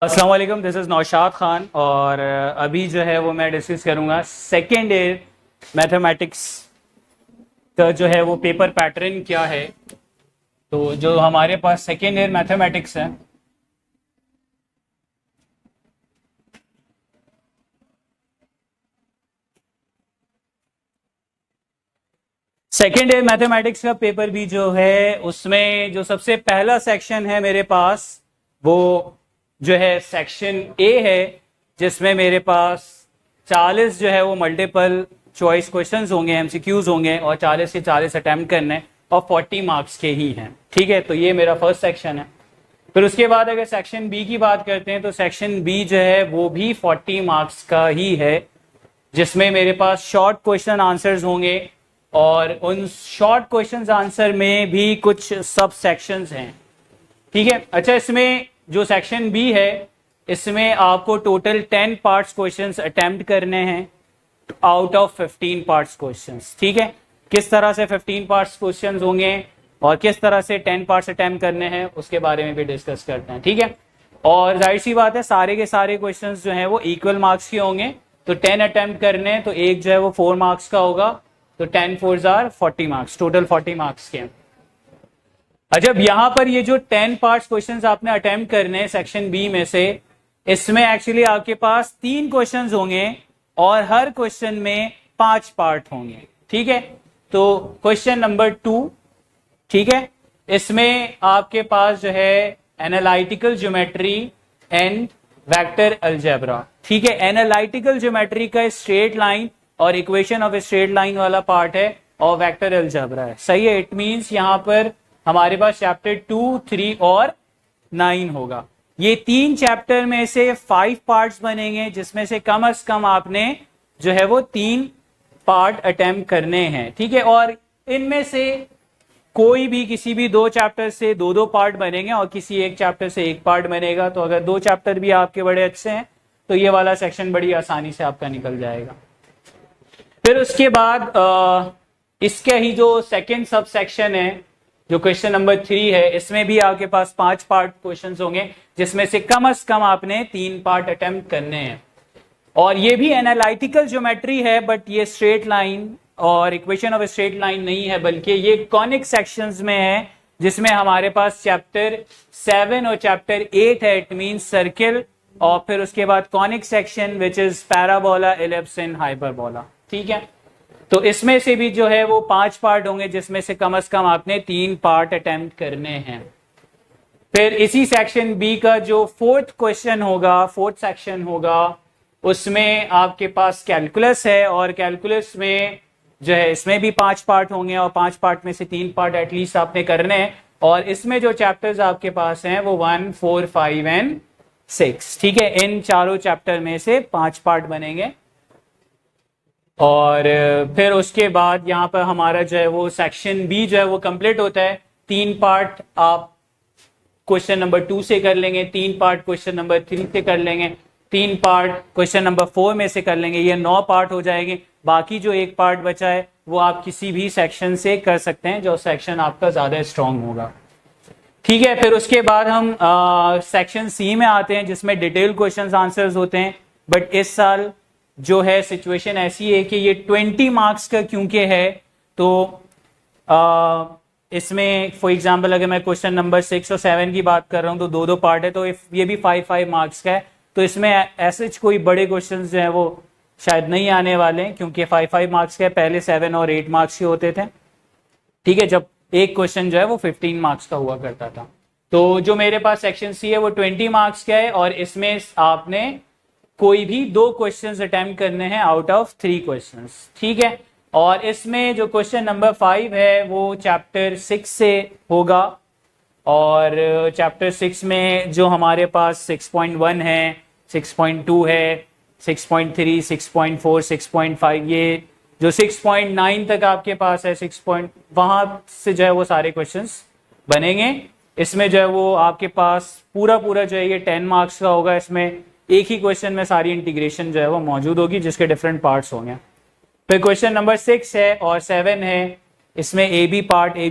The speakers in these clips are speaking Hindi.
अस्सलाम वालेकुम, दिस इज़ नौशाद ख़ान और अभी जो है वो मैं डिस्कस करूँगा सेकेंड ईयर मैथमेटिक्स का जो है वो पेपर पैटर्न क्या है। तो जो हमारे पास सेकेंड ईयर मैथमेटिक्स है, सेकेंड ईयर मैथमेटिक्स का पेपर भी जो है उसमें जो सबसे पहला सेक्शन है मेरे पास वो जो है सेक्शन ए है, जिसमें मेरे पास 40 जो है वो मल्टीपल चॉइस क्वेश्चंस होंगे, एमसीक्यूज होंगे और 40 से 40 अटेम्प्ट करने और 40 मार्क्स के ही हैं। ठीक है, तो ये मेरा फर्स्ट सेक्शन है। फिर उसके बाद अगर सेक्शन बी की बात करते हैं तो सेक्शन बी जो है वो भी 40 मार्क्स का ही है, जिसमें मेरे पास शॉर्ट क्वेश्चन आंसर्स होंगे और उन शॉर्ट क्वेश्चन आंसर में भी कुछ सब सेक्शंस हैं। ठीक है, अच्छा, इसमें जो सेक्शन बी है इसमें आपको टोटल 10 पार्ट्स क्वेश्चंस अटेम्प्ट करने हैं आउट ऑफ 15 पार्ट्स क्वेश्चंस। ठीक है, किस तरह से 15 पार्ट्स क्वेश्चंस होंगे और किस तरह से 10 पार्ट्स अटेम्प्ट करने हैं उसके बारे में भी डिस्कस करते हैं। ठीक है, और जाहिर सी बात है सारे के सारे क्वेश्चंस जो हैं वो इक्वल मार्क्स के होंगे। तो 10 अटेम्प्ट करने हैं तो एक जो है वो 4 मार्क्स का होगा, तो 10 4 आर 40 मार्क्स, टोटल 40 मार्क्स के। अच्छा, यहां पर ये जो 10 पार्ट्स क्वेश्चंस आपने अटेम्प्ट करने हैं सेक्शन बी में से, इसमें एक्चुअली आपके पास 3 क्वेश्चंस होंगे और हर क्वेश्चन में 5 पार्ट होंगे। ठीक है, तो क्वेश्चन नंबर 2, ठीक है, इसमें आपके पास जो है analytical geometry and vector algebra. ठीक है, एनालिटिकल ज्योमेट्री का स्ट्रेट लाइन और इक्वेशन ऑफ स्ट्रेट लाइन वाला पार्ट है और वेक्टर अलजेब्रा है। सही है, इट मींस यहां पर हमारे पास चैप्टर 2, 3 और 9 होगा। ये 3 चैप्टर में से 5 पार्ट्स बनेंगे, जिसमें से कम आपने जो है वो 3 पार्ट अटेम्प्ट करने हैं। ठीक है, और इनमें से कोई भी किसी भी 2 चैप्टर से 2 पार्ट बनेंगे और किसी एक चैप्टर से 1 पार्ट बनेगा। तो अगर 2 चैप्टर भी आपके बड़े अच्छे हैं तो ये वाला सेक्शन बड़ी आसानी से आपका निकल जाएगा। फिर उसके बाद इसके ही जो सेकेंड सब सेक्शन है, जो क्वेश्चन नंबर 3 है, इसमें भी आपके पास 5 पार्ट क्वेश्चंस होंगे, जिसमें से कम आपने 3 पार्ट अटेम्प्ट करने हैं। और ये भी एनालिटिकल ज्योमेट्री है, बट ये स्ट्रेट लाइन और इक्वेशन ऑफ स्ट्रेट लाइन नहीं है, बल्कि ये कॉनिक सेक्शंस में है, जिसमें हमारे पास चैप्टर 7 और चैप्टर 8 है, इट मींस सर्किल, और फिर उसके बाद conic section which is parabola, ellipse and hyperbola. ठीक है, तो इसमें से भी जो है वो 5 पार्ट होंगे, जिसमें से कम आपने 3 पार्ट अटेम्प्ट करने हैं। फिर इसी सेक्शन बी का जो फोर्थ क्वेश्चन होगा, फोर्थ सेक्शन होगा, उसमें आपके पास कैलकुलस है और कैलकुलस में जो है इसमें भी 5 पार्ट होंगे और 5 पार्ट में से 3 पार्ट एटलीस्ट आपने करने हैं। और इसमें जो चैप्टर्स आपके पास हैं वो 1, 4, 5 एंड 6। ठीक है, इन चारों चैप्टर में से 5 पार्ट बनेंगे। और फिर उसके बाद यहाँ पर हमारा जो है वो सेक्शन बी जो है वो कंप्लीट होता है। 3 पार्ट आप क्वेश्चन नंबर 2 से कर लेंगे, 3 पार्ट क्वेश्चन नंबर 3 से कर लेंगे, 3 पार्ट क्वेश्चन नंबर 4 में से कर लेंगे, ये 9 पार्ट हो जाएंगे। बाकी जो 1 पार्ट बचा है वो आप किसी भी सेक्शन से कर सकते हैं, जो सेक्शन आपका ज्यादा स्ट्रांग होगा। ठीक है, फिर उसके बाद हम सेक्शन सी में आते हैं, जिसमें डिटेल क्वेश्चंस आंसर्स होते हैं। बट इस साल जो है सिचुएशन ऐसी है कि ये 20 मार्क्स का क्योंकि है, तो इसमें फॉर एग्जांपल अगर मैं क्वेश्चन नंबर 6 और 7 की बात कर रहा हूं तो 2 पार्ट है, तो ये भी 5 मार्क्स का है। तो इसमें ऐसे कोई बड़े क्वेश्चन जो है वो शायद नहीं आने वाले हैं, क्योंकि 5 मार्क्स के पहले 7 और 8 मार्क्स के होते थे। ठीक है, जब एक क्वेश्चन जो है वो 15 मार्क्स का हुआ करता था। तो जो मेरे पास सेक्शन सी है वो 20 मार्क्स का है और इसमें आपने कोई भी 2 क्वेश्चंस अटेम्प्ट करने हैं आउट ऑफ 3 क्वेश्चंस। ठीक है, और इसमें जो क्वेश्चन नंबर 5 है वो चैप्टर 6 से होगा और चैप्टर 6 में जो हमारे पास 6.1 है, 6.2 है, 6.3, 6.4, 6.5, ये जो 6.9 तक आपके पास है, वहां से जो है वो सारे क्वेश्चंस बनेंगे। इसमें जो है वो आपके पास पूरा जो है ये 10 मार्क्स का होगा। इसमें एक ही क्वेश्चन में सारी इंटीग्रेशन जो है वो मौजूद होगी, जिसके डिफरेंट पार्ट्स होंगे। फिर क्वेश्चन नंबर 6 है और 7 है, इसमें ए बी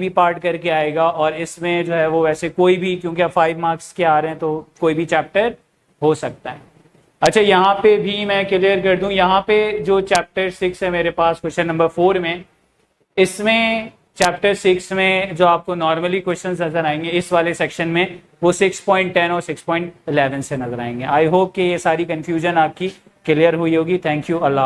पार्ट करके आएगा और इसमें जो है वो वैसे कोई भी, क्योंकि अब 5 मार्क्स के आ रहे हैं तो कोई भी चैप्टर हो सकता है। अच्छा, यहाँ पे भी मैं क्लियर कर दूं, यहाँ पे जो चैप्टर 6 है मेरे पास क्वेश्चन नंबर 4 में, इसमें चैप्टर 6 में जो आपको नॉर्मली क्वेश्चंस नजर आएंगे इस वाले सेक्शन में, वो 6.10 और 6.11 से नजर आएंगे। आई होप कि ये सारी कंफ्यूजन आपकी क्लियर हुई होगी। Thank you. अल्लाह।